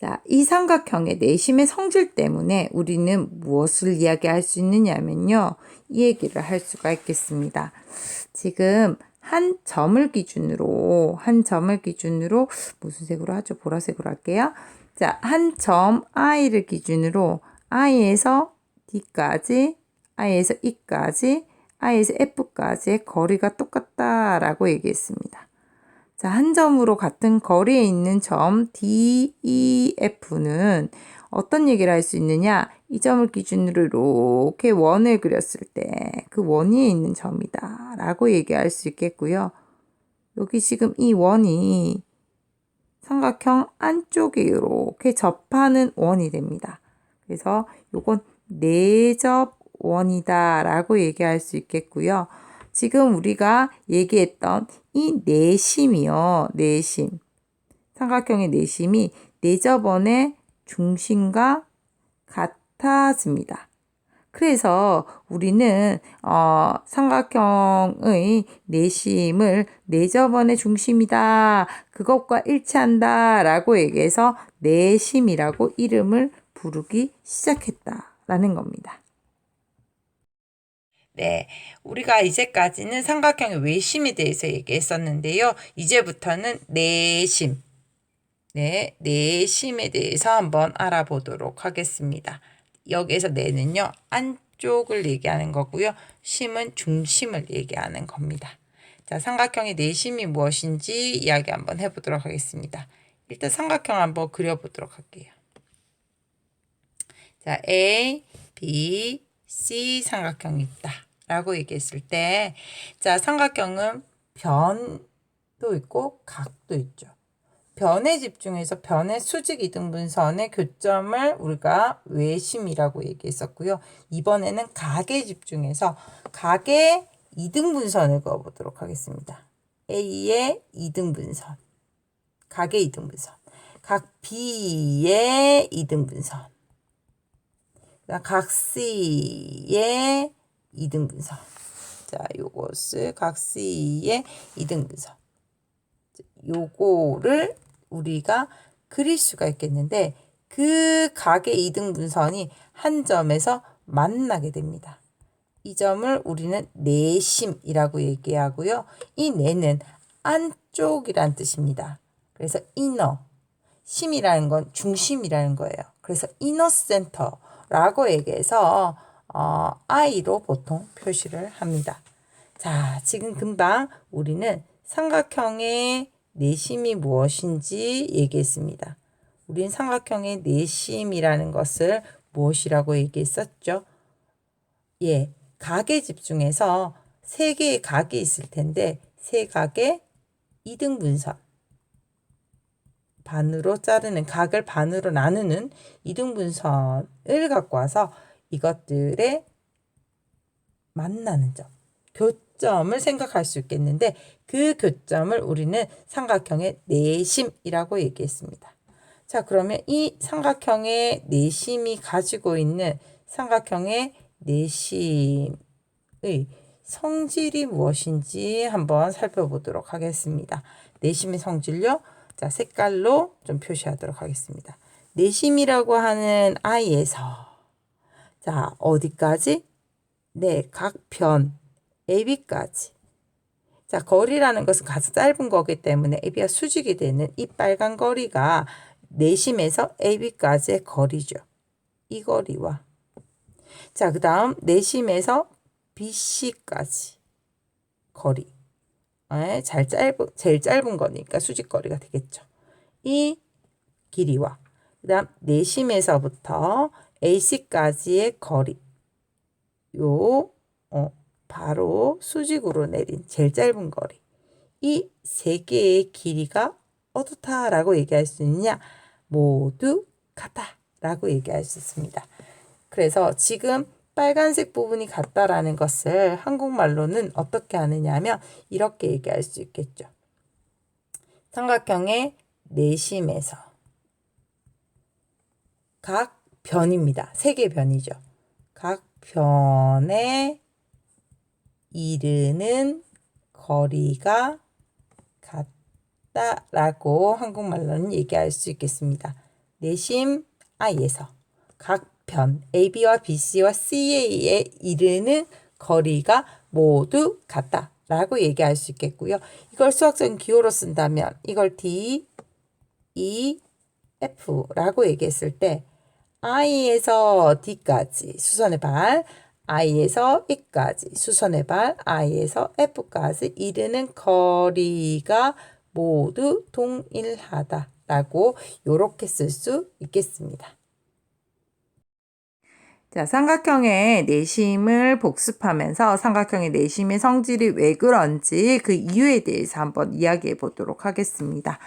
자, 이 삼각형의 내심의 성질 때문에 우리는 무엇을 이야기할 수 있느냐면요. 이 얘기를 할 수가 있겠습니다. 지금 한 점을 기준으로 무슨 색으로 하죠? 보라색으로 할게요. 자, 한 점 I를 기준으로 I에서 D까지, I에서 E까지, I에서 F까지의 거리가 똑같다라고 얘기했습니다. 자, 한 점으로 같은 거리에 있는 점 D, E, F는 어떤 얘기를 할 수 있느냐? 이 점을 기준으로 이렇게 원을 그렸을 때 그 원 위에 있는 점이다 라고 얘기할 수 있겠고요. 여기 지금 이 원이 삼각형 안쪽에 이렇게 접하는 원이 됩니다. 그래서 요건 내접원이다 라고 얘기할 수 있겠고요. 지금 우리가 얘기했던 이 내심이요. 내심. 삼각형의 내심이 내접원의 중심과 같아집니다. 그래서 우리는 삼각형의 내심을 내접원의 중심이다. 그것과 일치한다. 라고 얘기해서 내심이라고 이름을 부르기 시작했다라는 겁니다. 네, 우리가 이제까지는 삼각형의 외심에 대해서 얘기했었는데요. 이제부터는 내심, 내심에 대해서 한번 알아보도록 하겠습니다. 여기에서 내는요, 안쪽을 얘기하는 거고요. 심은 중심을 얘기하는 겁니다. 자, 삼각형의 내심이 무엇인지 이야기 한번 해보도록 하겠습니다. 일단 삼각형 한번 그려보도록 할게요. 자, A, B, C 삼각형이 있다 라고 얘기했을 때, 자, 삼각형은 변도 있고 각도 있죠. 변에 집중해서 변의 수직 이등분선의 교점을 우리가 외심이라고 얘기했었고요. 이번에는 각에 집중해서 각의 이등분선을 그어보도록 하겠습니다. A의 이등분선, 각의 이등분선, 각 B의 이등분선, 각 C의 이등분선. 자, 요것을 각 C의 이등분선. 요거를 우리가 그릴 수가 있겠는데 그 각의 이등분선이 한 점에서 만나게 됩니다. 이 점을 우리는 내심이라고 얘기하고요. 이 내는 안쪽이란 뜻입니다. 그래서 이너, 심이라는 건 중심이라는 거예요. 그래서 이너 센터라고 얘기해서 I로 보통 표시를 합니다. 자, 지금 금방 우리는 삼각형의 내심이 무엇인지 얘기했습니다. 우린 삼각형의 내심이라는 것을 무엇이라고 얘기했었죠? 예, 각에 집중해서 세 개의 각이 있을 텐데 세 각의 이등분선, 반으로 자르는, 각을 반으로 나누는 이등분선을 갖고 와서 이것들의 만나는 점, 교점을 생각할 수 있겠는데 그 교점을 우리는 삼각형의 내심이라고 얘기했습니다. 자, 그러면 이 삼각형의 내심이 가지고 있는 삼각형의 내심의 성질이 무엇인지 한번 살펴보도록 하겠습니다. 내심의 성질요. 자, 색깔로 좀 표시하도록 하겠습니다. 내심이라고 하는 I에서 자, 어디까지? 네, 각 변 AB까지. 자, 거리라는 것은 가장 짧은 거기 때문에 AB가 수직이 되는 이 빨간 거리가 내심에서 AB까지의 거리죠. 이 거리와 자, 그 다음 내심에서 BC까지 거리. 제일 짧은 거니까 수직 거리가 되겠죠. 이 길이와 그 다음 내심에서부터 AC까지의 거리. 바로 수직으로 내린 제일 짧은 거리. 이 세 개의 길이가 어떻다라고 얘기할 수 있느냐? 모두 같다라고 얘기할 수 있습니다. 그래서 지금 빨간색 부분이 같다라는 것을 한국말로는 어떻게 하느냐 하면 이렇게 얘기할 수 있겠죠. 삼각형의 내심에서 각 변입니다. 세 개 변이죠. 각 변에 이르는 거리가 같다라고 한국말로는 얘기할 수 있겠습니다. 내심 I에서 각 변 AB와 BC와 CA에 이르는 거리가 모두 같다 라고 얘기할 수 있겠고요. 이걸 수학적인 기호로 쓴다면 이걸 D, E, F라고 얘기했을 때 I에서 D까지 수선의 발, I에서 E까지 수선의 발, I에서 F까지 이르는 거리가 모두 동일하다라고 이렇게 쓸 수 있겠습니다. 자, 삼각형의 내심을 복습하면서 삼각형의 내심의 성질이 왜 그런지 그 이유에 대해서 한번 이야기해 보도록 하겠습니다.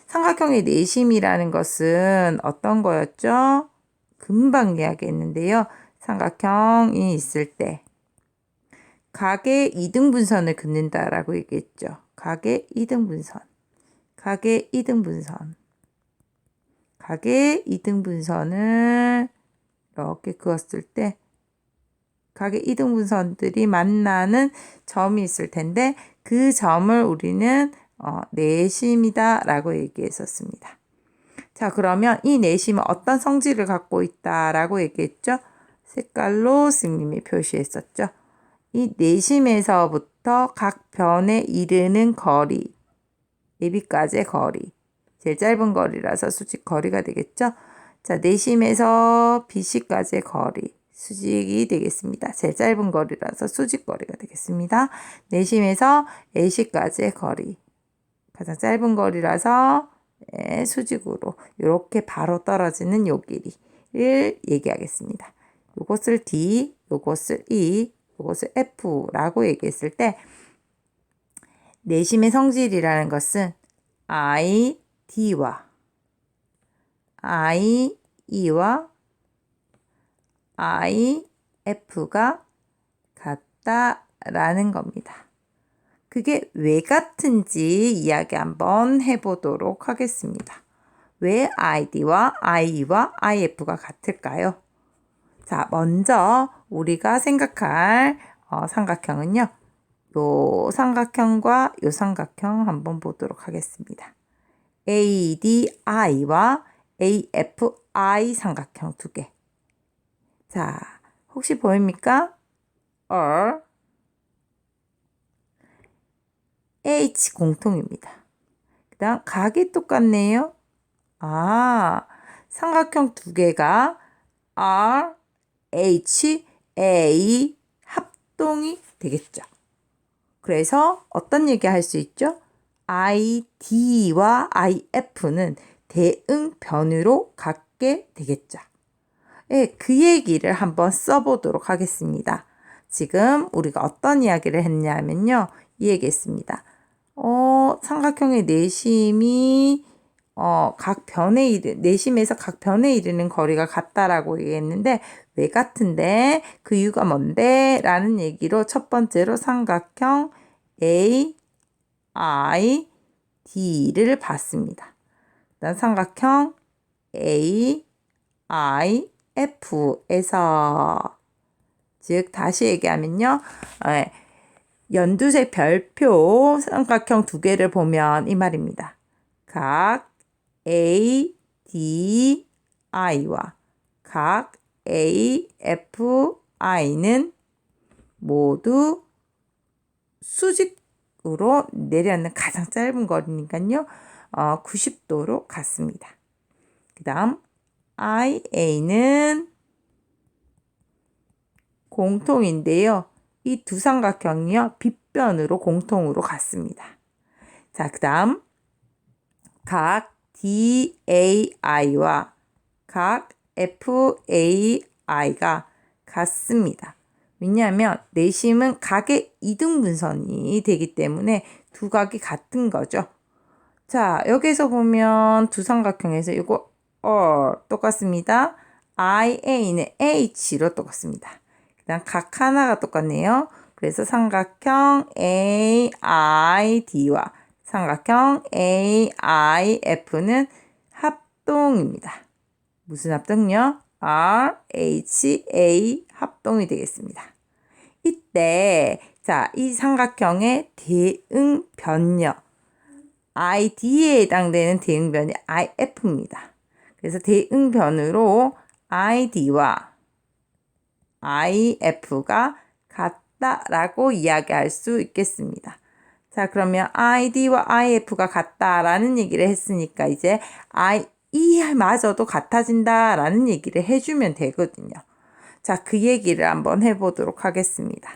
삼각형의 내심이라는 것은 어떤 거였죠? 금방 이야기했는데요. 삼각형이 있을 때 각의 이등분선을 긋는다라고 얘기했죠. 각의 이등분선, 각의 이등분선, 각의 이등분선을 이렇게 그었을 때 각의 이등분선들이 만나는 점이 있을 텐데 그 점을 우리는 내심이다 라고 얘기했었습니다. 자, 그러면 이 내심은 어떤 성질을 갖고 있다라고 얘기했죠? 색깔로 선생님이 표시했었죠. 이 내심에서부터 각 변에 이르는 거리, AB까지의 거리, 제일 짧은 거리라서 수직 거리가 되겠죠? 자, 내심에서 BC까지의 거리, 수직이 되겠습니다. 제일 짧은 거리라서 수직 거리가 되겠습니다. 내심에서 AC까지의 거리, 가장 짧은 거리라서 수직으로 이렇게 바로 떨어지는 요 길이를 얘기하겠습니다. 요것을 D, 요것을 E, 요것을 F라고 얘기했을 때 내심의 성질이라는 것은 I, D와 I, E와 I, F가 같다라는 겁니다. 그게 왜 같은지 이야기 한번 해보도록 하겠습니다. 왜 ID와 IE와 IF가 같을까요? 자, 먼저 우리가 생각할 삼각형은요. 요 삼각형과 요 삼각형 한번 보도록 하겠습니다. ADI와 AFI 삼각형 두 개. 자, 혹시 보입니까? H 공통입니다. 그 다음 각이 똑같네요. 삼각형 두 개가 R, H, A 합동이 되겠죠. 그래서 어떤 얘기 할 수 있죠? ID와 IF는 대응변으로 갖게 되겠죠. 네, 그 얘기를 한번 써보도록 하겠습니다. 지금 우리가 어떤 이야기를 했냐면요. 이 얘기했습니다. 삼각형의 내심이 각 변에 내심에서 각 변에 이르는 거리가 같다라고 얘기했는데 왜 같은데 그 이유가 뭔데? 라는 얘기로 첫 번째로 삼각형 A, I, D를 봤습니다. 그다음 삼각형 A, I, F에서 즉 다시 얘기하면요. 연두색 별표 삼각형 두 개를 보면 이 말입니다. 각 A, D, I와 각 A, F, I는 모두 수직으로 내려앉는 가장 짧은 거리니까요. 90도로 같습니다. 그 다음 IA는 공통인데요. 이 두 삼각형이요. 빗변으로 공통으로 같습니다. 자, 그 다음 각 DAI와 각 FAI가 같습니다. 왜냐하면 내심은 각의 이등분선이 되기 때문에 두 각이 같은 거죠. 자, 여기서 보면 두 삼각형에서 이거 똑같습니다. IA는 H로 똑같습니다. 그 다음 각 하나가 똑같네요. 그래서 삼각형 AID와 삼각형 AIF는 합동입니다. 무슨 합동요? RHA 합동이 되겠습니다. 이때 자, 이 삼각형의 대응변력 ID에 해당되는 대응변이 IF입니다. 그래서 대응변으로 id와 if가 같다라고 이야기할 수 있겠습니다. 자, 그러면 id와 if가 같다라는 얘기를 했으니까 이제 i마저도 같아진다라는 얘기를 해주면 되거든요. 자, 그 얘기를 한번 해보도록 하겠습니다.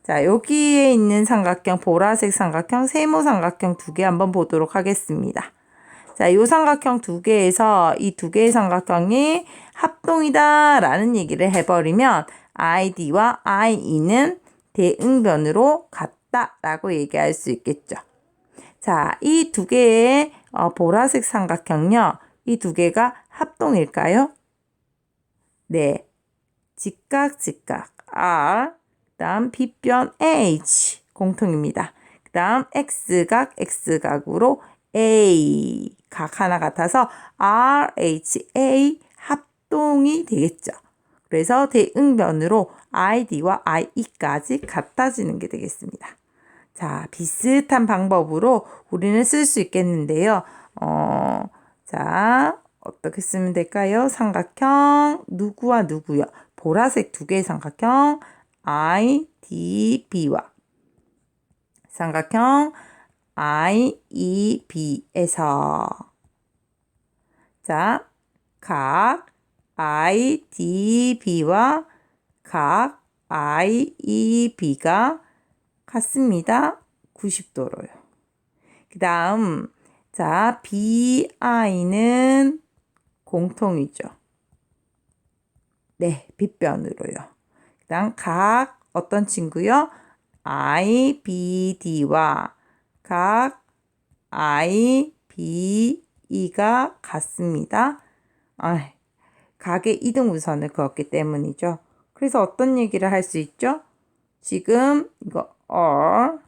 자, 여기에 있는 삼각형, 보라색 삼각형, 세모 삼각형 두 개 한번 보도록 하겠습니다. 자, 이 삼각형 두 개에서 이 두 개의 삼각형이 합동이다 라는 얘기를 해버리면 id와 i는 대응변으로 같다 라고 얘기할 수 있겠죠. 자, 이 두 개의 보라색 삼각형요. 이 두 개가 합동일까요? 네. 직각, R, 그 다음 빗변 H 공통입니다. 그 다음 X각으로 A 각 하나 같아서 RHA 합동이 되겠죠. 그래서 대응변으로 ID와 IE까지 같아지는 게 되겠습니다. 자, 비슷한 방법으로 우리는 쓸 수 있겠는데요. 자, 어떻게 쓰면 될까요? 삼각형 누구와 누구요? 보라색 두 개의 삼각형 IDB와 삼각형 IEB에서 자, 각 IDB와 각 IEB가 같습니다. 90도로요. 그 다음 자, BI는 공통이죠. 네, 빗변으로요. 그 다음 각 어떤 친구요? IBD와 각 IBE가 같습니다. 각의 이등분선을 그었기 때문이죠. 그래서 어떤 얘기를 할 수 있죠? 지금 이거 R,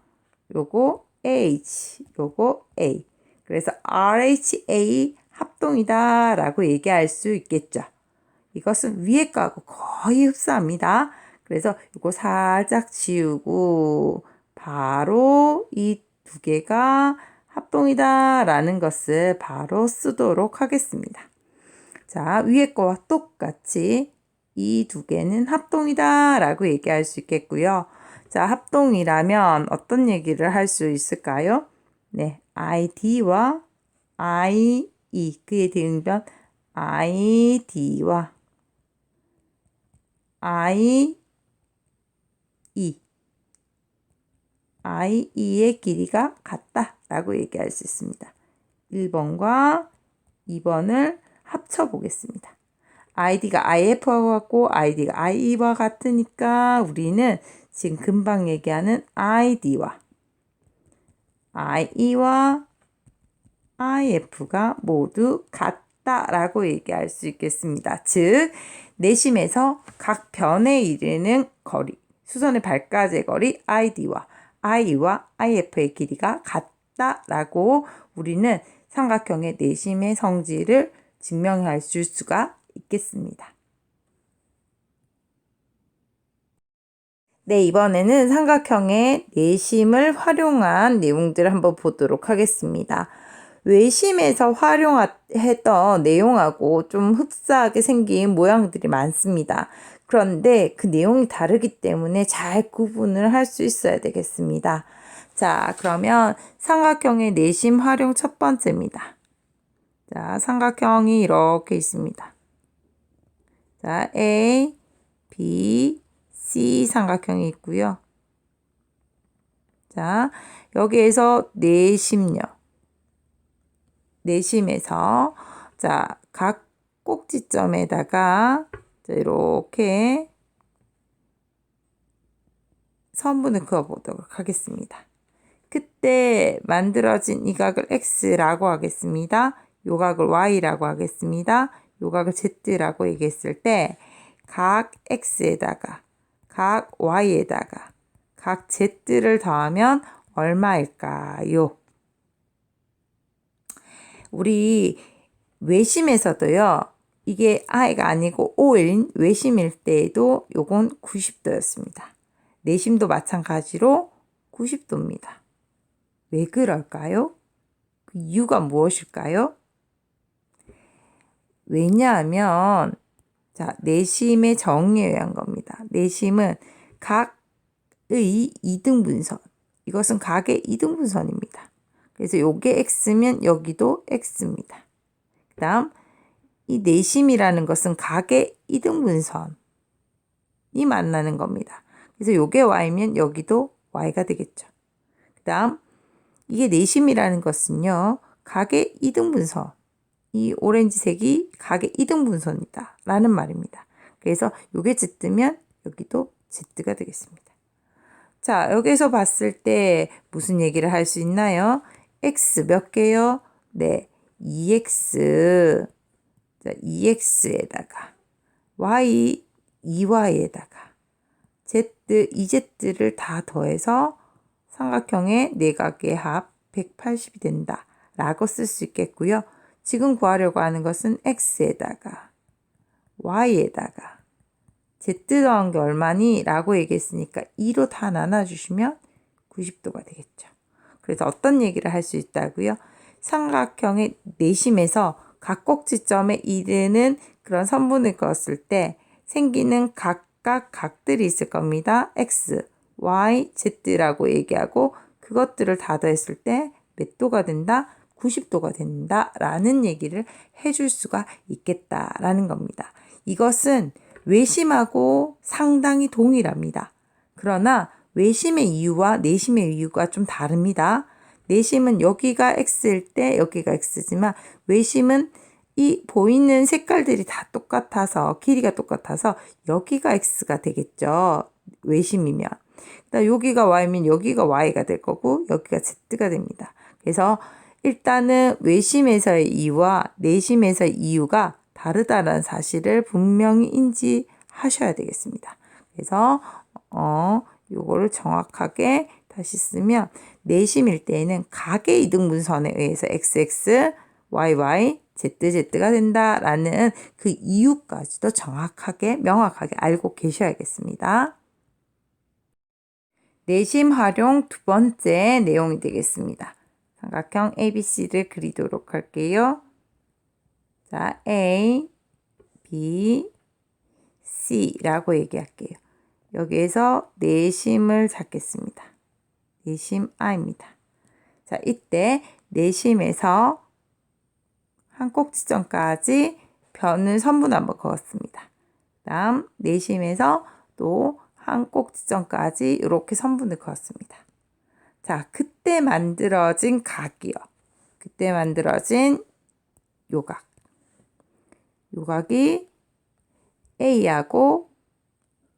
요거 H, 요거 A. 그래서 RHA 합동이다 라고 얘기할 수 있겠죠. 이것은 위에 거하고 거의 흡사합니다. 그래서 이거 살짝 지우고 바로 이 두 개가 합동이다 라는 것을 바로 쓰도록 하겠습니다. 자, 위에 거와 똑같이 이 두 개는 합동이다 라고 얘기할 수 있겠고요. 자, 합동이라면 어떤 얘기를 할 수 있을까요? 네, ID와 IE, 그의 대응변 ID와 IE의 길이가 같다라고 얘기할 수 있습니다. 1번과 2번을 합쳐보겠습니다. id가 if와 같고 id가 IE와 같으니까 우리는 지금 금방 얘기하는 id와 IE와 IF가 모두 같다라고 얘기할 수 있겠습니다. 즉, 내심에서 각 변에 이르는 거리, 수선의 발까지의 거리 id와 IE와 IF의 길이가 같다라고 우리는 삼각형의 내심의 성질을 증명할 수가 있겠습니다. 네, 이번에는 삼각형의 내심을 활용한 내용들을 한번 보도록 하겠습니다. 외심에서 활용했던 내용하고 좀 흡사하게 생긴 모양들이 많습니다. 그런데 그 내용이 다르기 때문에 잘 구분을 할 수 있어야 되겠습니다. 자, 그러면 삼각형의 내심 활용 첫 번째입니다. 자, 삼각형이 이렇게 있습니다. 자, A, B, C 삼각형이 있고요. 자, 여기에서 내심에서 자, 각 꼭지점에다가 자, 이렇게 선분을 그어보도록 하겠습니다. 그때 만들어진 이 각을 X라고 하겠습니다. 요 각을 Y라고 하겠습니다. 요 각을 Z라고 얘기했을 때 각 X에다가 각 Y에다가 각 Z를 더하면 얼마일까요? 우리 외심에서도요. 이게 I가 아니고 O인 외심일 때에도 요건 90도였습니다. 내심도 마찬가지로 90도입니다. 왜 그럴까요? 그 이유가 무엇일까요? 왜냐하면 자, 내심의 정의에 의한 겁니다. 내심은 각의 이등분선. 이것은 각의 이등분선입니다. 그래서 요게 x면 여기도 x입니다. 그 다음 이 내심이라는 것은 각의 이등분선이 만나는 겁니다. 그래서 요게 y면 여기도 y가 되겠죠. 그 다음 이게 내심이라는 것은요. 각의 이등분선. 이 오렌지색이 각의 이등분선이다 라는 말입니다. 그래서 요게 Z면 여기도 Z가 되겠습니다. 자, 여기서 봤을 때 무슨 얘기를 할 수 있나요? X 몇 개요? 네, 2X. 자, 2X에다가 Y, 2Y에다가 Z, 2Z를 다 더해서 삼각형의 내각의 합 180이 된다 라고 쓸 수 있겠고요. 지금 구하려고 하는 것은 X에다가 Y에다가 Z 더한 게 얼마니? 라고 얘기했으니까 2로 다 나눠주시면 90도가 되겠죠. 그래서 어떤 얘기를 할 수 있다고요? 삼각형의 내심에서 각 꼭지점에 이르는 그런 선분을 그었을 때 생기는 각각 각들이 있을 겁니다. X, Y, Z라고 얘기하고 그것들을 다 더했을 때 몇 도가 된다? 90도가 된다 라는 얘기를 해줄 수가 있겠다라는 겁니다. 이것은 외심하고 상당히 동일합니다. 그러나 외심의 이유와 내심의 이유가 좀 다릅니다. 내심은 여기가 X일 때 여기가 X지만 외심은 이 보이는 색깔들이 다 똑같아서 길이가 똑같아서 여기가 X가 되겠죠. 외심이면. 여기가 Y면 여기가 Y가 될 거고 여기가 Z가 됩니다. 그래서 일단은 외심에서의 이유와 내심에서의 이유가 다르다는 사실을 분명히 인지하셔야 되겠습니다. 그래서 요거를 정확하게 다시 쓰면 내심일 때에는 각의 이등분선에 의해서 XX, YY, ZZ가 된다라는 그 이유까지도 정확하게 명확하게 알고 계셔야겠습니다. 내심 활용 두 번째 내용이 되겠습니다. 삼각형 ABC를 그리도록 할게요. 자, A, B, C라고 얘기할게요. 여기에서 내심을 잡겠습니다. 내심 I입니다. 자, 이때 내심에서 한 꼭지점까지 변을 선분 한번 그었습니다. 다음 내심에서 또 한 꼭지점까지 이렇게 선분을 그었습니다. 자, 그때 만들어진 각이요. 그때 만들어진 요각. 요각이 A하고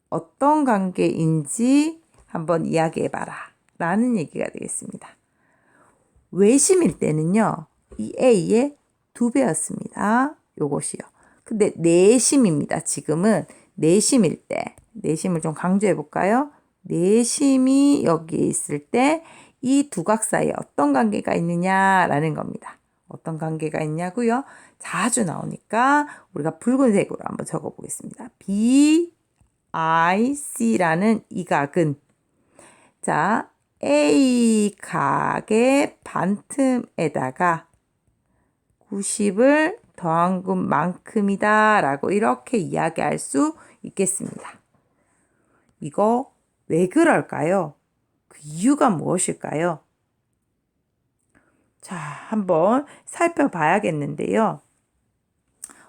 어떤 관계인지 한번 이야기해봐라 라는 얘기가 되겠습니다. 외심일 때는요. 이 A의 2배였습니다. 요것이요. 근데 내심입니다. 지금은 내심일 때. 내심을 좀 강조해 볼까요? 내심이 여기에 있을 때 이 두 각 사이에 어떤 관계가 있느냐라는 겁니다. 어떤 관계가 있냐고요? 자주 나오니까 우리가 붉은색으로 한번 적어 보겠습니다. BIC라는 이 각은 자, A 각의 반틈에다가 90을 더한 것만큼이다 라고 이렇게 이야기할 수 있겠습니다. 이거 왜 그럴까요? 그 이유가 무엇일까요? 자, 한번 살펴봐야겠는데요.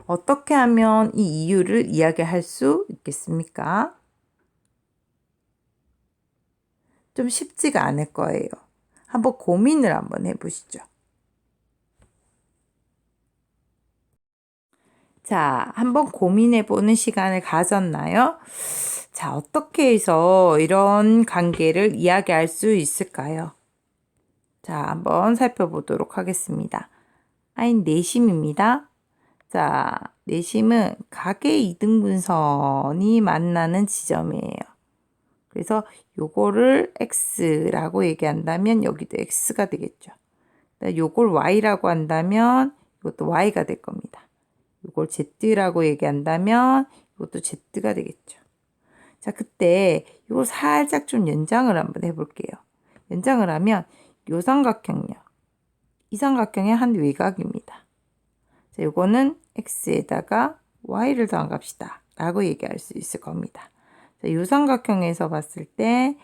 어떻게 하면 이 이유를 이야기할 수 있겠습니까? 좀 쉽지가 않을 거예요. 한번 고민을 한번 해보시죠. 자, 한번 고민해보는 시간을 가졌나요? 자, 어떻게 해서 이런 관계를 이야기할 수 있을까요? 자, 한번 살펴보도록 하겠습니다. 아인 내심입니다. 자, 내심은 각의 이등분선이 만나는 지점이에요. 그래서 요거를 X라고 얘기한다면 여기도 X가 되겠죠. 요걸 Y라고 한다면 이것도 Y가 될 겁니다. 이걸 Z라고 얘기한다면 이것도 Z가 되겠죠. 자, 그때 이걸 살짝 좀 연장을 한번 해볼게요. 연장을 하면 요 삼각형요. 이 삼각형의 한 외곽입니다. 자, 요거는 x에다가 y를 더한 값이다 라고 얘기할 수 있을 겁니다. 자, 요 삼각형에서 봤을 때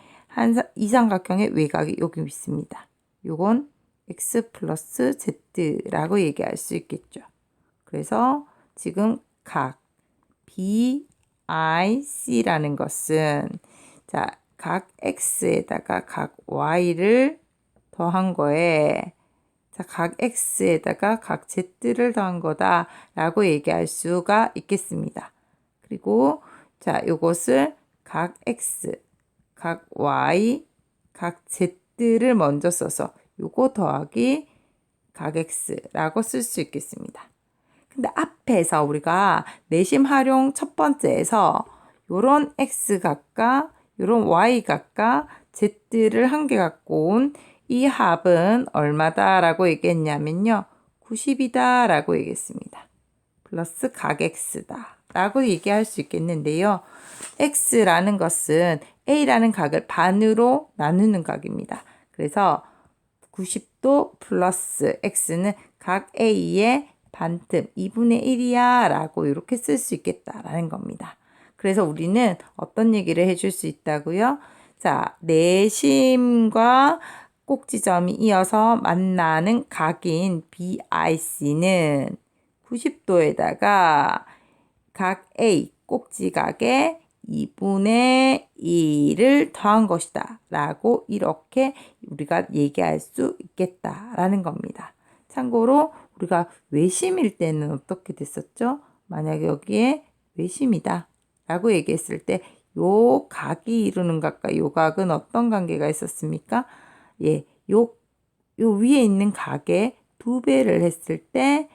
이 삼각형의 외곽이 여기 있습니다. 요건 x 플러스 z라고 얘기할 수 있겠죠. 그래서 지금 각 BIC라는 것은 자, 각 x에다가 각 y를 더한 거에 자, 각 x에다가 각 z를 더한 거다라고 얘기할 수가 있겠습니다. 그리고 자, 요것을 각 x, 각 y, 각 z를 먼저 써서 요거 더하기 각 x라고 쓸 수 있겠습니다. 근데 앞에서 우리가 내심 활용 첫 번째에서 요런 x각과 요런 y각과 z를 한 개 갖고 온 이 합은 얼마다라고 얘기했냐면요. 90이다 라고 얘기했습니다. 플러스 각 x다 라고 얘기할 수 있겠는데요. x라는 것은 a라는 각을 반으로 나누는 각입니다. 그래서 90도 플러스 x는 각 a의 반틈 2분의 1이야 라고 이렇게 쓸 수 있겠다라는 겁니다. 그래서 우리는 어떤 얘기를 해줄 수 있다고요? 자, 내심과 꼭지점이 이어서 만나는 각인 BIC는 90도에다가 각 A 꼭지각에 2분의 1을 더한 것이다 라고 이렇게 우리가 얘기할 수 있겠다라는 겁니다. 참고로 우리가 외심일 때는 어떻게 됐었죠? 만약에 여기에 외심이다 라고 얘기했을 때 요 각이 이루는 각과 요 각은 어떤 관계가 있었습니까? 예, 요 위에 있는 각의 2배를 했을 때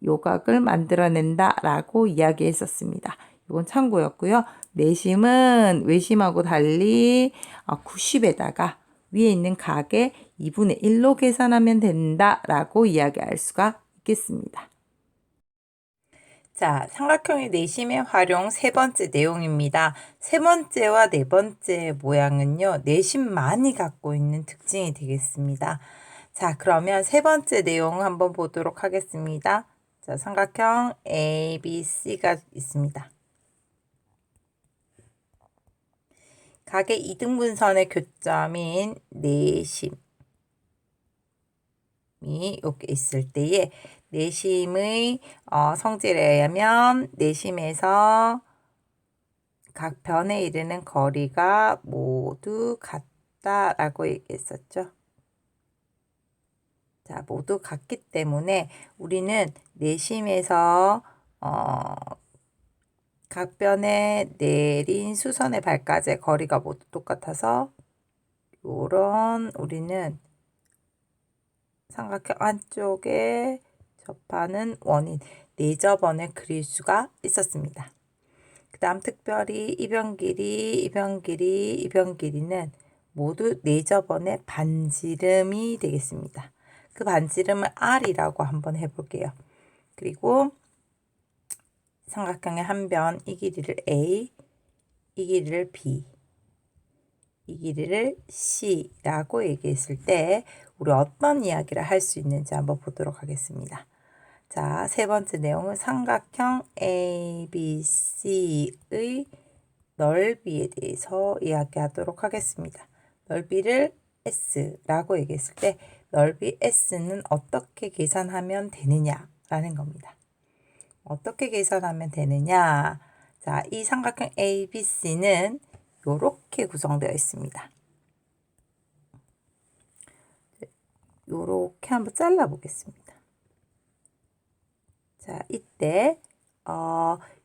요각을 만들어낸다 라고 이야기했었습니다. 이건 참고였고요. 내심은 외심하고 달리 90에다가 위에 있는 각의 2분의 1로 계산하면 된다 라고 이야기할 수가 있겠습니다. 자, 삼각형의 내심의 활용 세 번째 내용입니다. 세 번째와 네 번째 모양은요, 내심만이 갖고 있는 특징이 되겠습니다. 자, 그러면 세 번째 내용 한번 보도록 하겠습니다. 자, 삼각형 ABC가 있습니다. 각의 이등분선의 교점인 내심이 이렇게 있을 때에 내심의 성질에 의하면 내심에서 각 변에 이르는 거리가 모두 같다라고 얘기했었죠. 자, 모두 같기 때문에 우리는 내심에서 각 변에 내린 수선의 발까지의 거리가 모두 똑같아서 요런 우리는 삼각형 안쪽에 접하는 원인 내접원을 그릴 수가 있었습니다. 그 다음 특별히 이변 길이는 모두 내접원의 반지름이 되겠습니다. 그 반지름을 R이라고 한번 해볼게요. 그리고 삼각형의 한 변, 이 길이를 A, 이 길이를 B, 이 길이를 C라고 얘기했을 때 우리 어떤 이야기를 할 수 있는지 한번 보도록 하겠습니다. 자, 세 번째 내용은 삼각형 ABC의 넓이에 대해서 이야기하도록 하겠습니다. 넓이를 S라고 얘기했을 때 넓이 S는 어떻게 계산하면 되느냐라는 겁니다. 어떻게 계산하면 되느냐? 자, 이 삼각형 ABC는 이렇게 구성되어 있습니다. 이렇게 한번 잘라 보겠습니다. 자, 이때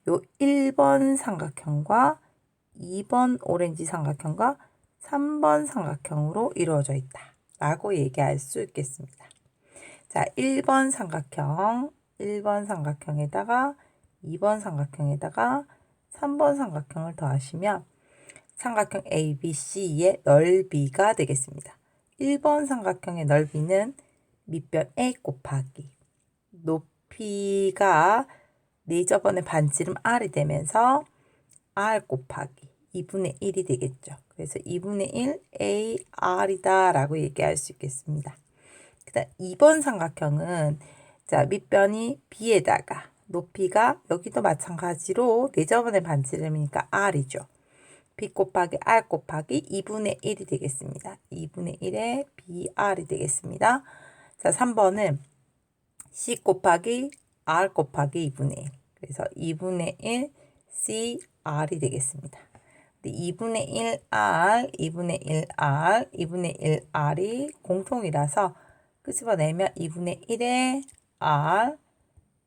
요 1번 삼각형과 2번 오렌지 삼각형과 3번 삼각형으로 이루어져 있다 라고 얘기할 수 있겠습니다. 자, 1번 삼각형에다가 2번 삼각형에다가 3번 삼각형을 더하시면 삼각형 ABC의 넓이가 되겠습니다. 1번 삼각형의 넓이는 밑변 A 곱하기 높이가 내접원의 반지름 R이 되면서 R 곱하기 2분의 1이 되겠죠. 그래서 2분의 1 AR이다 라고 얘기할 수 있겠습니다. 그 다음 2번 삼각형은 자, 밑변이 B에다가 높이가 여기도 마찬가지로 내저번의 반지름이니까 R이죠. B 곱하기 R 곱하기 2분의 1이 되겠습니다. 2분의 1의 BR이 되겠습니다. 자, 3번은 C 곱하기 R 곱하기 2분의 1. 그래서 2분의 1 CR이 되겠습니다. 2분의 1R, 2분의 1R, 2분의 1R이 공통이라서 끄집어내면 2분의 1의 R,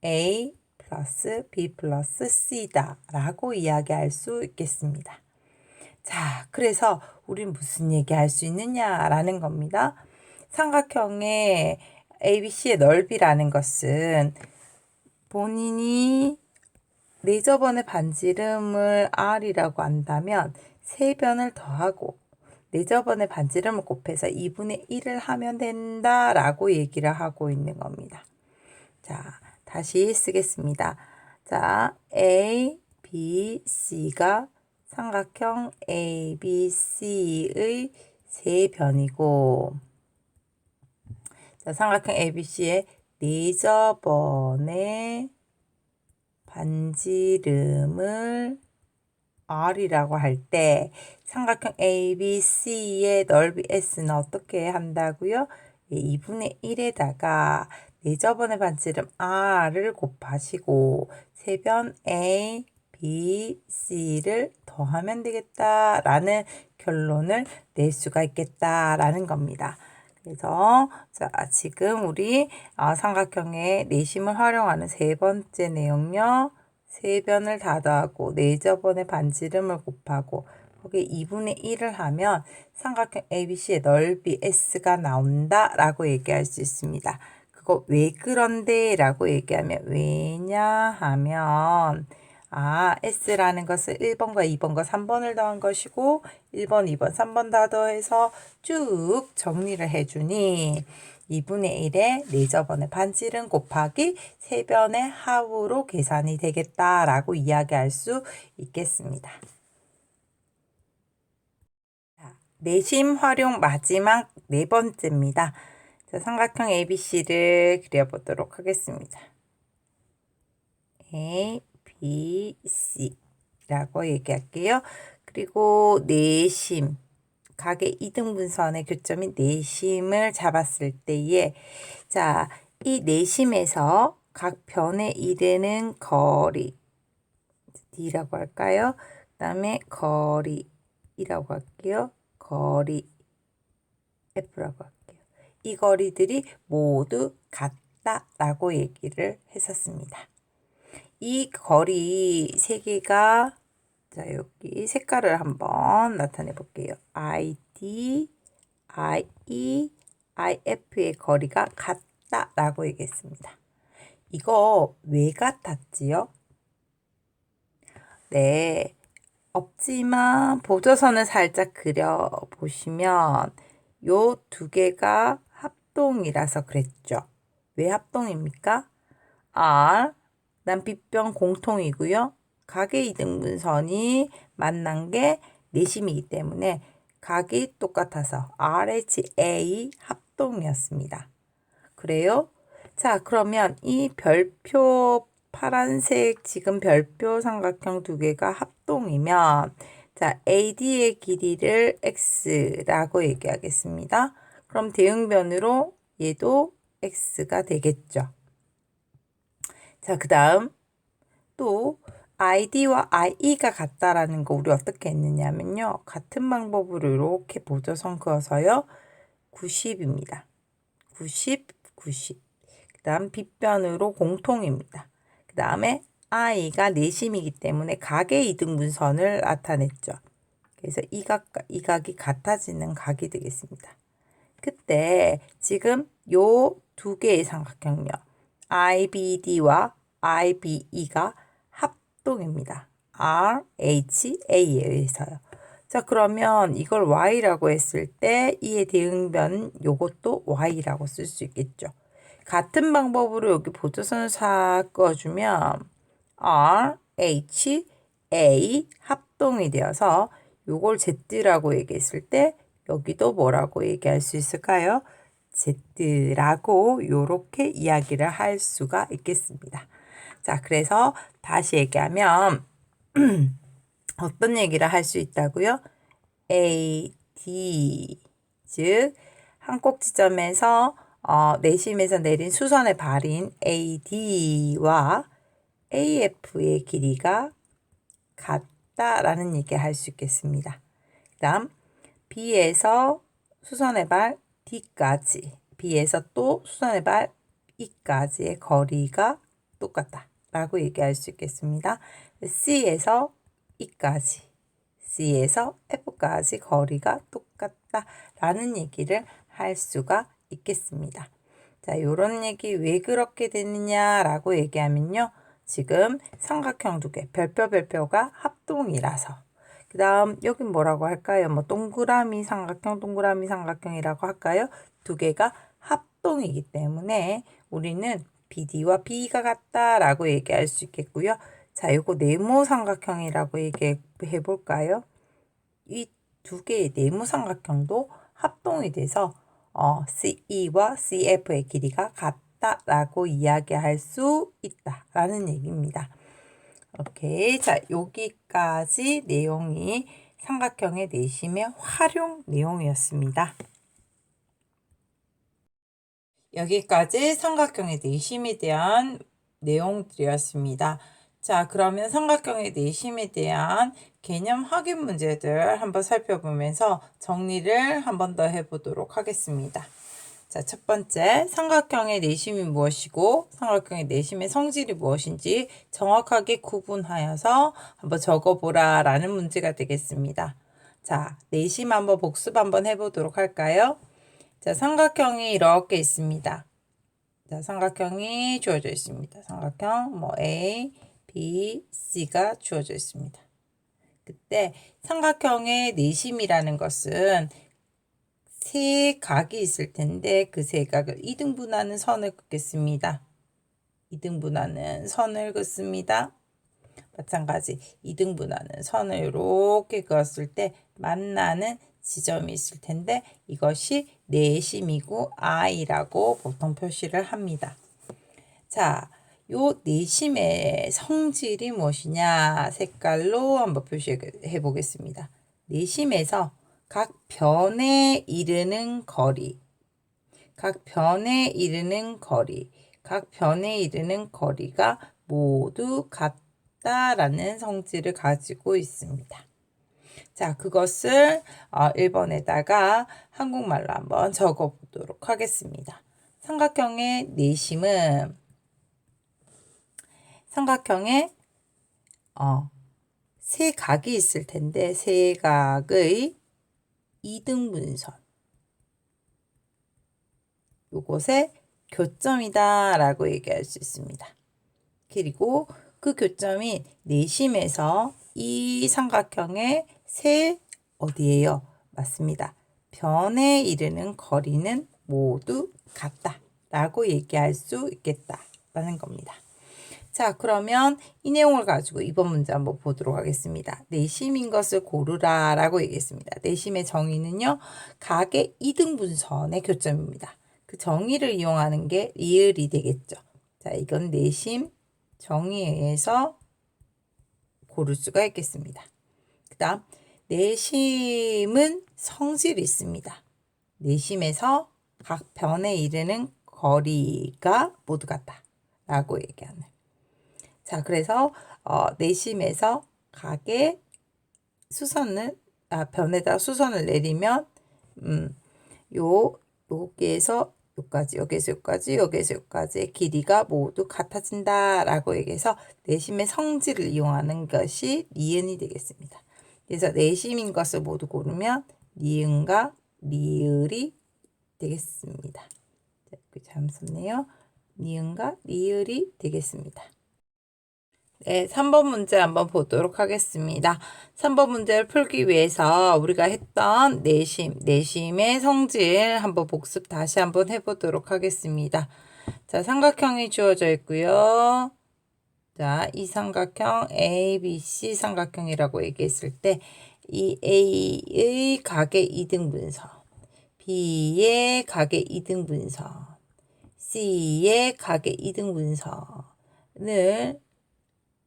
A 플러스 B 플러스 C다 라고 이야기할 수 있겠습니다. 자, 그래서 우린 무슨 얘기할 수 있느냐라는 겁니다. 삼각형의 ABC의 넓이라는 것은 본인이 내저번의 반지름을 R이라고 한다면 세 변을 더하고 내저번의 반지름을 곱해서 2분의 1을 하면 된다라고 얘기를 하고 있는 겁니다. 자, 다시 쓰겠습니다. 자, A, B, C가 삼각형 ABC의 세 변이고, 자, 삼각형 ABC의 내저번의 반지름을 R이라고 할 때 삼각형 ABC의 넓이 S는 어떻게 한다고요? 2분의 1에다가 내저번의 반지름 R을 곱하시고 세변 A, B, C를 더하면 되겠다라는 결론을 낼 수가 있겠다라는 겁니다. 그래서 자, 지금 우리 삼각형의 내심을 활용하는 세 번째 내용요. 세 변을 다 더하고 내저번의 반지름을 곱하고 거기에 2분의 1을 하면 삼각형 ABC의 넓이 S가 나온다라고 얘기할 수 있습니다. 그거 왜 그런데? 라고 얘기하면 왜냐하면 S라는 것을 1번과 2번과 3번을 더한 것이고 1번, 2번, 3번 다 더해서 쭉 정리를 해주니 2분의 1의 내저번의 반지름 곱하기 세변의 하우로 계산이 되겠다라고 이야기할 수 있겠습니다. 내심 활용 마지막 네 번째입니다. 자, 삼각형 ABC를 그려보도록 하겠습니다. A, B, C라고 얘기할게요. 그리고 내심, 각의 이등분선의 교점인 내심을 잡았을 때에 자, 이 내심에서 각 변에 이르는 거리 D라고 할까요? 그 다음에 거리이라고 할게요. 거리 F라고 할게요. 이 거리들이 모두 같다라고 얘기를 했었습니다. 이 거리 세 개가 자, 여기 색깔을 한번 나타내 볼게요. ID, IE, IF의 거리가 같다라고 얘기했습니다. 이거 왜 같았지요? 네, 없지만 보조선을 살짝 그려보시면 요 두 개가 합동이라서 그랬죠. 왜 합동입니까? R, 난 빗변 공통이고요. 각의 이등분선이 만난 게 내심이기 때문에 각이 똑같아서 RHA 합동이었습니다. 그래요? 자, 그러면 이 별표 파란색 지금 별표 삼각형 두 개가 합동이면 자, AD의 길이를 X라고 얘기하겠습니다. 그럼 대응변으로 얘도 X가 되겠죠. 자, 그 다음 또 ID와 IE가 같다라는 거 우리 어떻게 했느냐면요. 같은 방법으로 이렇게 보조선 그어서요. 90입니다. 90, 90. 그 다음 빗변으로 공통입니다. 그 다음에 I가 내심이기 때문에 각의 이등분선을 나타냈죠. 그래서 이 각이 같아지는 각이 되겠습니다. 그때 지금 요 두 개의 삼각형요. IBD와 IBE가 합동입니다. RHA에 의해서요. 자, 그러면 이걸 Y라고 했을 때 이의 대응변 요것도 Y라고 쓸 수 있겠죠. 같은 방법으로 여기 보조선을 싹 그어주면 RHA 합동이 되어서 요걸 Z라고 얘기했을 때 여기도 뭐라고 얘기할 수 있을까요? Z라고 요렇게 이야기를 할 수가 있겠습니다. 자, 그래서 다시 얘기하면 어떤 얘기를 할 수 있다고요? A, D, 즉 한 꼭지점에서 내심에서 내린 수선의 발인 AD와 AF의 길이가 같다라는 얘기를 할 수 있겠습니다. 그 다음 B에서 수선의 발 D까지, B에서 또 수선의 발 E까지의 거리가 똑같다 라고 얘기할 수 있겠습니다. C에서 E까지, C에서 F까지 거리가 똑같다 라는 얘기를 할 수가 있겠습니다. 자, 요런 얘기 왜 그렇게 되느냐라고 얘기하면요. 지금 삼각형 두 개, 별표가 합동이라서. 그 다음 여긴 뭐라고 할까요? 뭐 동그라미 삼각형이라고 할까요? 두 개가 합동이기 때문에 우리는 BD와 B가 같다라고 얘기할 수 있겠고요. 자, 요거 네모 삼각형이라고 얘기해 볼까요? 이 두 개의 네모 삼각형도 합동이 돼서 CE와 CF의 길이가 같다라고 이야기할 수 있다라는 얘기입니다. 오케이. 자, 여기까지 내용이 삼각형의 내심의 활용 내용이었습니다. 여기까지 삼각형의 내심에 대한 내용들이었습니다. 자, 그러면 삼각형의 내심에 대한 개념 확인 문제들 한번 살펴보면서 정리를 한번 더 해보도록 하겠습니다. 자, 첫 번째, 삼각형의 내심이 무엇이고 삼각형의 내심의 성질이 무엇인지 정확하게 구분하여서 한번 적어보라 라는 문제가 되겠습니다. 자, 내심 한번 복습 한번 해보도록 할까요? 자, 삼각형이 이렇게 있습니다. 자, 삼각형이 주어져 있습니다. 삼각형 뭐 A, B, C가 주어져 있습니다. 그때 삼각형의 내심이라는 것은 세 각이 있을 텐데 그 세 각을 이등분하는 선을 긋겠습니다. 이등분하는 선을 긋습니다. 마찬가지 이등분하는 선을 이렇게 그었을 때 만나는 지점이 있을 텐데 이것이 내심이고 I라고 보통 표시를 합니다. 자, 요 내심의 성질이 무엇이냐 색깔로 한번 표시해 보겠습니다. 내심에서 각 변에 이르는 거리, 각 변에 이르는 거리가 모두 같다라는 성질을 가지고 있습니다. 자, 그것을 1번에다가 한국말로 한번 적어 보도록 하겠습니다. 삼각형의 내심은 삼각형에 세 각이 있을 텐데 세 각의 이등분선 요것의 교점이다 라고 얘기할 수 있습니다. 그리고 그 교점이 내심에서 이 삼각형의 세 어디예요? 맞습니다. 변에 이르는 거리는 모두 같다 라고 얘기할 수 있겠다라는 겁니다. 자, 그러면 이 내용을 가지고 이번 문제 한번 보도록 하겠습니다. 내심인 것을 고르라 라고 얘기했습니다. 내심의 정의는요. 각의 이등분선의 교점입니다. 그 정의를 이용하는 게 리을이 되겠죠. 자, 이건 내심 정의에 의해서 고를 수가 있겠습니다. 그 다음 내심은 성질이 있습니다. 내심에서 각 변에 이르는 거리가 모두 같다 라고 얘기하는. 자, 그래서 내심에서 각의 수선을 변에다 수선을 내리면 여기에서 여기에서 여기까지의 길이가 모두 같아진다라고 얘기해서 내심의 성질을 이용하는 것이 니은이 되겠습니다. 그래서 내심인 것을 모두 고르면 니은과 리을이 되겠습니다. 잘못 썼네요. 니은과 리을이 되겠습니다. 네, 3번 문제 한번 보도록 하겠습니다. 3번 문제를 풀기 위해서 우리가 했던 내심의 성질 한번 복습 다시 한번 해보도록 하겠습니다. 자, 삼각형이 주어져 있고요. 자, 이 삼각형 ABC 삼각형이라고 얘기했을 때 이 A의 각의 이등분선, B의 가계 이등분선, C의 가계 이등분선을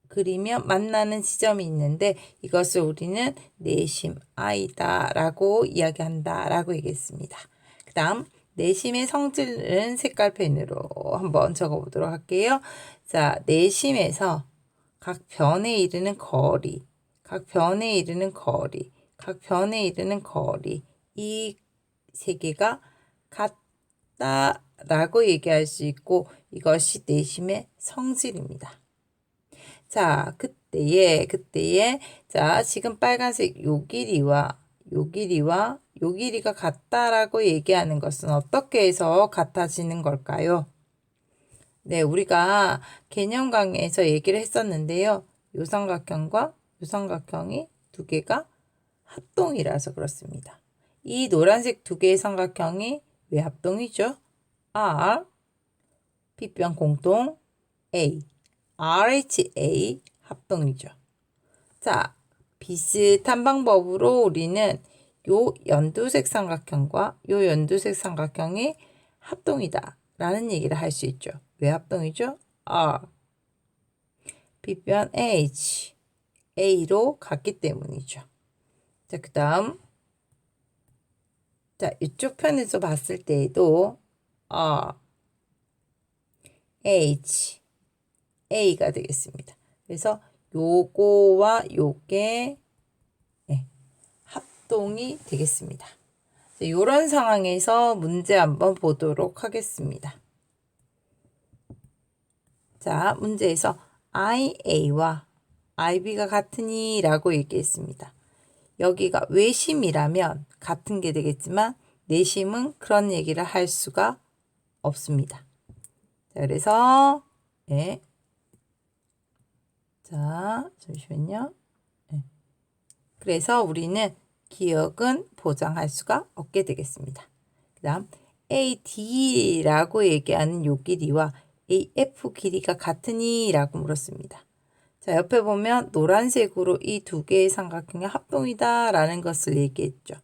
그리면 만나는 지점이 있는데 이것을 우리는 내심 I다 라고 이야기한다 라고 얘기했습니다. 그 다음 내심의 성질은 색깔펜으로 한번 적어보도록 할게요. 자, 내심에서 각 변에 이르는 거리, 각 변에 이르는 거리, 각 변에 이르는 거리, 이 세 개가 같다라고 얘기할 수 있고 이것이 내심의 성질입니다. 자, 그때에 자, 지금 빨간색 요 길이와 요 길이가 같다라고 얘기하는 것은 어떻게 해서 같아지는 걸까요? 네, 우리가 개념 강의에서 얘기를 했었는데요. 요 삼각형과 요 삼각형이 두 개가 합동이라서 그렇습니다. 이 노란색 두 개의 삼각형이 왜 합동이죠? R, B변 공통, A, RHA 합동이죠. 자, 비슷한 방법으로 우리는 요 연두색 삼각형과 요 연두색 삼각형이 합동이다 라는 얘기를 할 수 있죠. 왜 합동이죠? R, B변 H, A로 같기 때문이죠. 자, 그 다음 자, 이쪽 편에서 봤을 때에도 R, H, A가 되겠습니다. 그래서 요거와 요게 합동이 되겠습니다. 이런 상황에서 문제 한번 보도록 하겠습니다. 자, 문제에서 IA와 IB가 같으니 라고 얘기했습니다. 여기가 외심이라면 같은 게 되겠지만 내심은 그런 얘기를 할 수가 없습니다. 자, 그래서 네. 자, 잠시만요. 네. 그래서 우리는 기억은 보장할 수가 없게 되겠습니다. 그 다음 AD라고 얘기하는 요 길이와 AF 길이가 같으니 라고 물었습니다. 자, 옆에 보면 노란색으로 이 두 개의 삼각형의 합동이다 라는 것을 얘기했죠.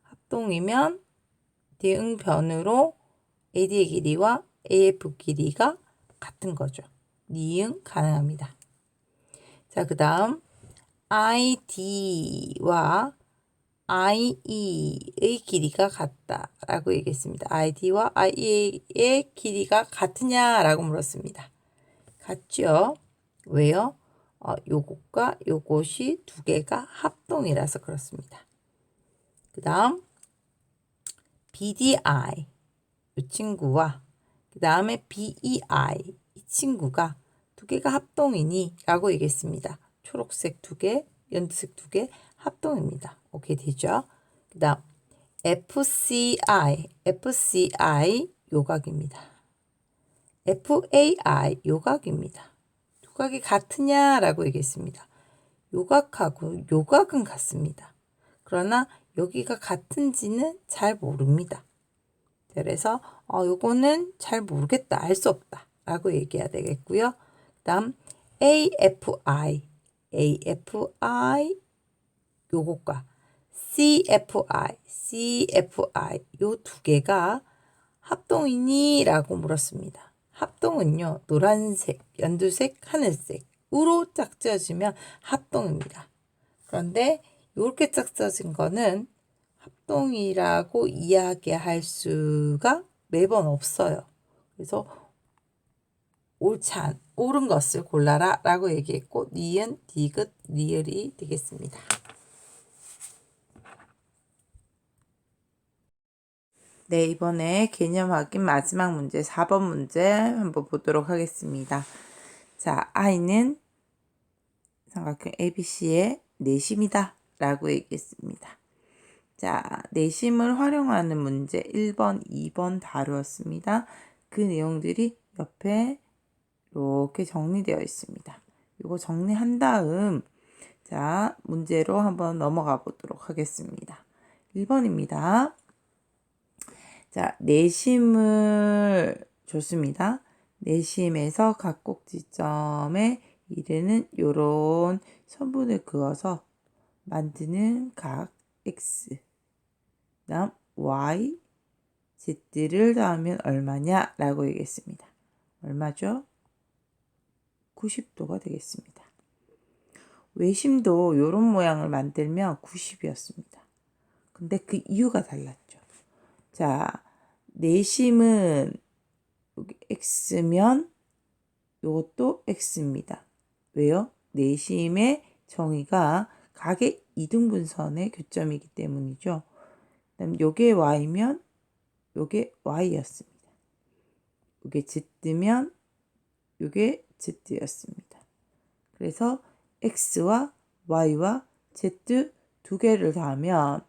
합동이면 대응변으로 AD의 길이와 AF 길이가 같은 거죠. 니은 가능합니다. 자, 그 다음 ID와 IE의 길이가 같다라고 얘기했습니다. ID와 IE의 길이가 같으냐라고 물었습니다. 같죠? 왜요? 요것과 요것이 두 개가 합동이라서 그렇습니다. 그 다음 BDI 이 친구와 그 다음에 BEI 이 친구가 두 개가 합동이니 라고 얘기했습니다. 초록색 두 개, 연두색 두 개 합동입니다. 오케이 되죠? 그 다음 FCI 요각입니다. FAI 요각입니다. 요각이 같으냐라고 얘기했습니다. 요각하고 요각은 같습니다. 그러나 여기가 같은지는 잘 모릅니다. 그래서 요거는 잘 모르겠다, 알 수 없다 라고 얘기해야 되겠고요. 그 다음 AFI 요것과 CFI 요 두 개가 합동이니? 라고 물었습니다. 합동은요, 노란색, 연두색, 하늘색으로 짝지어지면 합동입니다. 그런데 이렇게 짝지어진 거는 합동이라고 이야기할 수가 매번 없어요. 그래서 옳은 것을 골라라 라고 얘기했고 니은, 디귿, 리을이 되겠습니다. 네, 이번에 개념 확인 마지막 문제 4번 문제 한번 보도록 하겠습니다. 자, I는 삼각형 ABC의 내심이다 라고 얘기했습니다. 자, 내심을 활용하는 문제 1번, 2번 다루었습니다. 그 내용들이 옆에 이렇게 정리되어 있습니다. 이거 정리한 다음 자, 문제로 한번 넘어가 보도록 하겠습니다. 1번입니다. 자, 내심을 줬습니다. 내심에서 각 꼭지점에 이르는 요런 선분을 그어서 만드는 각 X, 다음 Y, Z를 더하면 얼마냐? 라고 얘기했습니다. 얼마죠? 90도가 되겠습니다. 외심도 이런 모양을 만들면 90이었습니다. 근데 그 이유가 달랐죠. 자, 내심은 여기 x면 이것도 x입니다. 왜요? 내심의 정의가 각의 이등분선의 교점이기 때문이죠. 그다음 요게 y면 요게 y였습니다. 요게 z면 요게 z였습니다. 그래서 x와 y와 z 두 개를 더하면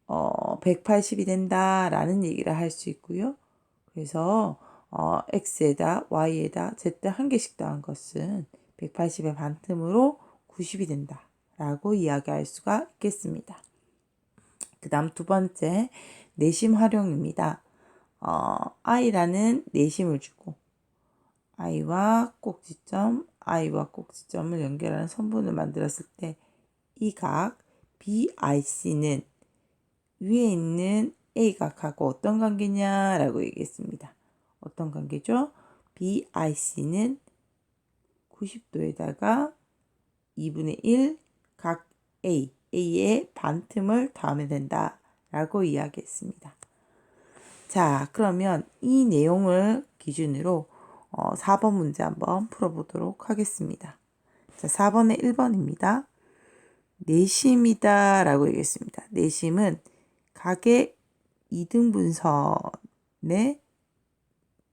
180이 된다라는 얘기를 할 수 있고요. 그래서 x에다 y에다 z 한 개씩 더한 것은 180의 반틈으로 90이 된다라고 이야기할 수가 있겠습니다. 그 다음 두 번째 내심 활용입니다. i라는 내심을 주고 i와 꼭지점을 연결하는 선분을 만들었을 때 이 각 BIC는 위에 있는 A각하고 어떤 관계냐라고 얘기했습니다. 어떤 관계죠? BIC는 90도에다가 2분의 1 각 A의 반틈을 더하면 된다라고 이야기했습니다. 자, 그러면 이 내용을 기준으로 4번 문제 한번 풀어보도록 하겠습니다. 자, 4번의 1번입니다. 내심이다 라고 얘기했습니다. 내심은 각의 이등분선의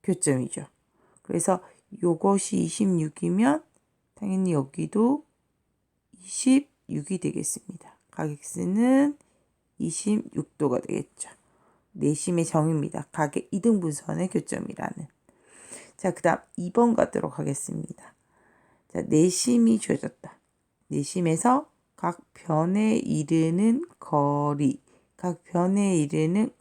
교점이죠. 그래서 요것이 26이면 당연히 여기도 26이 되겠습니다. 각 x는 26도가 되겠죠. 내심의 정의입니다. 각의 이등분선의 교점이라는. 자, 그 다음 2번 가도록 하겠습니다. 자, 내심이 주어졌다. 내심에서 각 변에 이르는 거리, 각 변에 이르는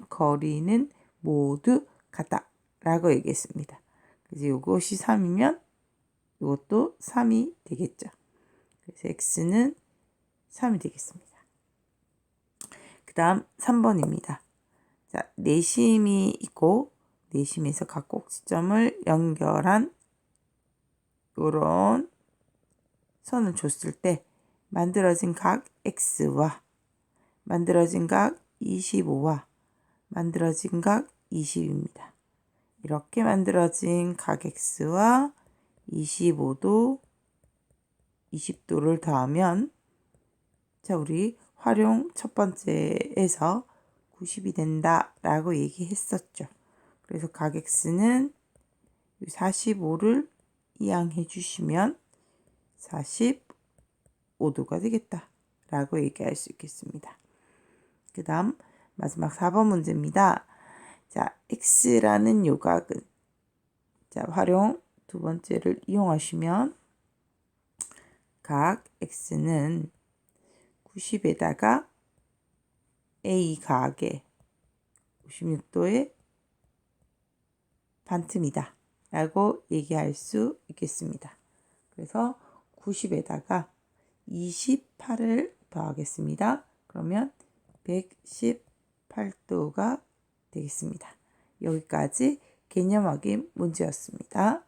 거리는 모두 같다 라고 얘기했습니다. 그래서 이것이 3이면 이것도 3이 되겠죠. 그래서 x는 3이 되겠습니다. 그 다음 3번입니다. 자, 내심이 있고 내심에서 각 꼭지점을 연결한 이런 선을 줬을 때 만들어진 각 x와 만들어진 각 25와 만들어진 각 20입니다. 이렇게 만들어진 각 x와 25도, 20도를 더하면 자, 우리 활용 첫 번째에서 90이 된다라고 얘기했었죠. 그래서 각 x는 45를 이항해 주시면 45도가 되겠다라고 얘기할 수 있겠습니다. 그 다음 마지막 4번 문제입니다. 자, x라는 요각은 자, 활용 두 번째를 이용하시면 각 x는 90에다가 a 각의 56도의 반틈이다 라고 얘기할 수 있겠습니다. 그래서 90에다가 28을 더하겠습니다. 그러면 118도가 되겠습니다. 여기까지 개념 확인 문제였습니다.